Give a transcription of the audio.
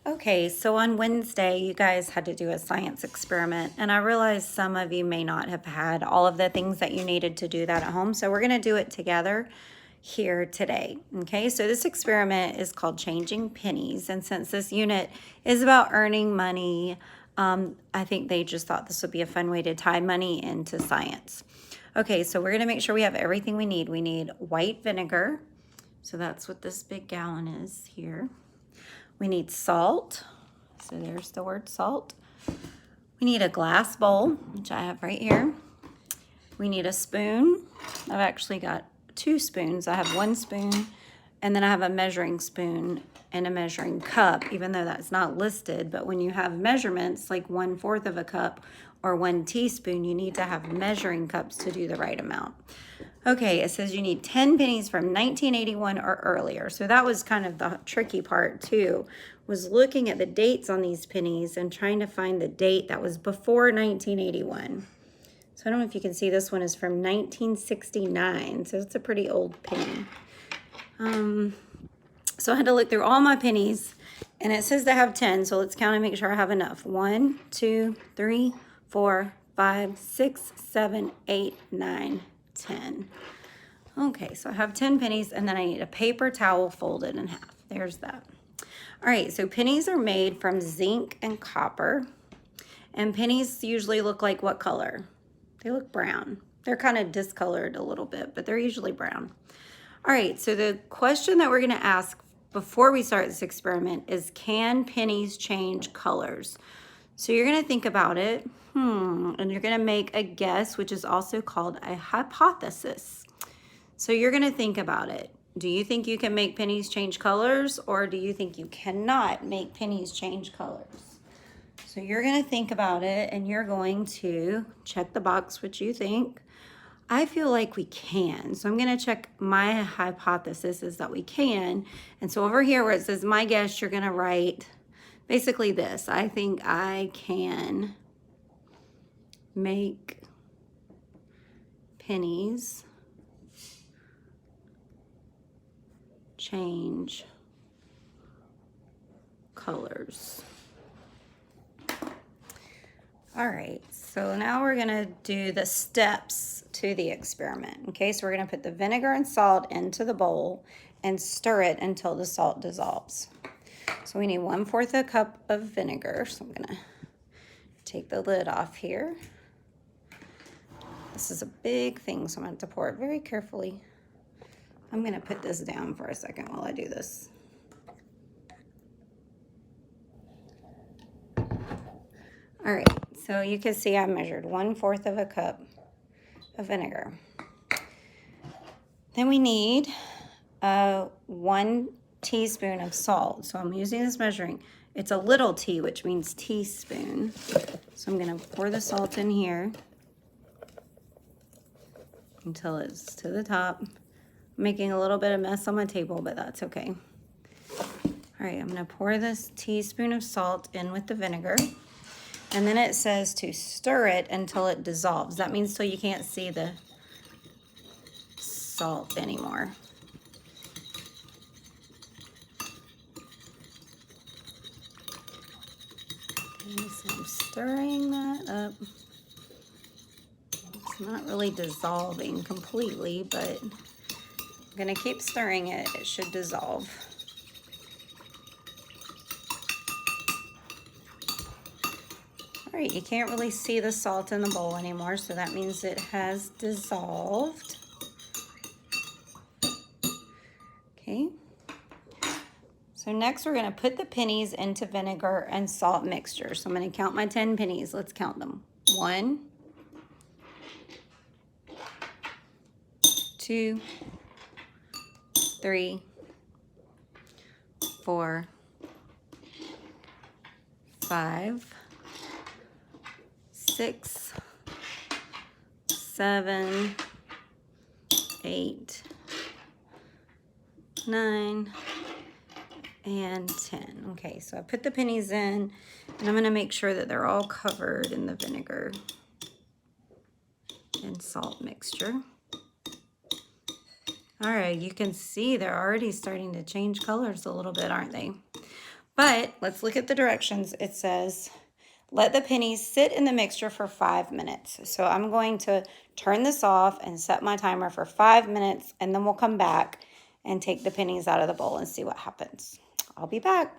Okay, so on Wednesday, you guys had to do a science experiment, and I realized some of you may not have had all of the things that you needed to do that at home, so we're going to do it together here today. Okay, so this experiment is called Changing Pennies, and since this unit is about earning money, I think they just thought this would be a fun way to tie money into science. Okay, so we're going to make sure we have everything we need. We need white vinegar, so that's what this big gallon is here. We need salt, so there's the word salt. We need a glass bowl, which I have right here. We need a spoon. I've actually got 2 spoons. I have 1 spoon, and then I have a measuring spoon and a measuring cup, even though that's not listed. But when you have measurements like 1/4 of a cup or 1 teaspoon, you need to have measuring cups to do the right amount. Okay, it says you need 10 pennies from 1981 or earlier. So that was kind of the tricky part too, was looking at the dates on these pennies and trying to find the date that was before 1981. So I don't know if you can see, this one is from 1969. So it's a pretty old penny. So I had to look through all my pennies, and it says to have 10. So let's count and make sure I have enough. 1, 2, 3, 4, 5, 6, 7, 8, 9, 10. Okay, so I have 10 pennies, and then I need a paper towel folded in half. There's that. All right, so pennies are made from zinc and copper. And pennies usually look like what color? They look brown. They're kind of discolored a little bit, but they're usually brown. All right, so the question that we're going to ask before we start this experiment is, can pennies change colors? So you're going to think about it, and you're going to make a guess, which is also called a hypothesis. So you're going to think about it. Do you think you can make pennies change colors, or do you think you cannot make pennies change colors? So you're going to think about it, and you're going to check the box what you think. I feel like we can. So I'm going to check my hypothesis is that we can. And so over here where it says my guess, you're going to write basically this. I think I can make pennies change colors. All right, so now we're gonna do the steps to the experiment. Okay, so we're gonna put the vinegar and salt into the bowl and stir it until the salt dissolves. So we need 1/4 a cup of vinegar. So I'm gonna take the lid off here. This is a big thing, so I'm gonna have to pour it very carefully. I'm gonna put this down for a second while I do this. All right, so you can see I measured 1/4 of a cup of vinegar. Then we need 1 teaspoon of salt. So I'm using this measuring. It's a little t, which means teaspoon. So I'm gonna pour the salt in here until it's to the top. I'm making a little bit of mess on my table, but that's okay. All right, I'm gonna pour this teaspoon of salt in with the vinegar. And then it says to stir it until it dissolves. That means till you can't see the salt anymore. Okay, so I'm stirring that up. It's not really dissolving completely, but I'm gonna keep stirring it. It should dissolve. All right, you can't really see the salt in the bowl anymore, so that means it has dissolved. Okay. So next we're gonna put the pennies into vinegar and salt mixture. So I'm gonna count my 10 pennies. Let's count them. 1, 2, 3, 4, 5, 6, 7, 8, 9, and 10. Okay, so I put the pennies in, and I'm gonna make sure that they're all covered in the vinegar and salt mixture. All right, you can see they're already starting to change colors a little bit, aren't they? But let's look at the directions. It says, let the pennies sit in the mixture for 5 minutes. So I'm going to turn this off and set my timer for 5 minutes, and then we'll come back and take the pennies out of the bowl and see what happens. I'll be back.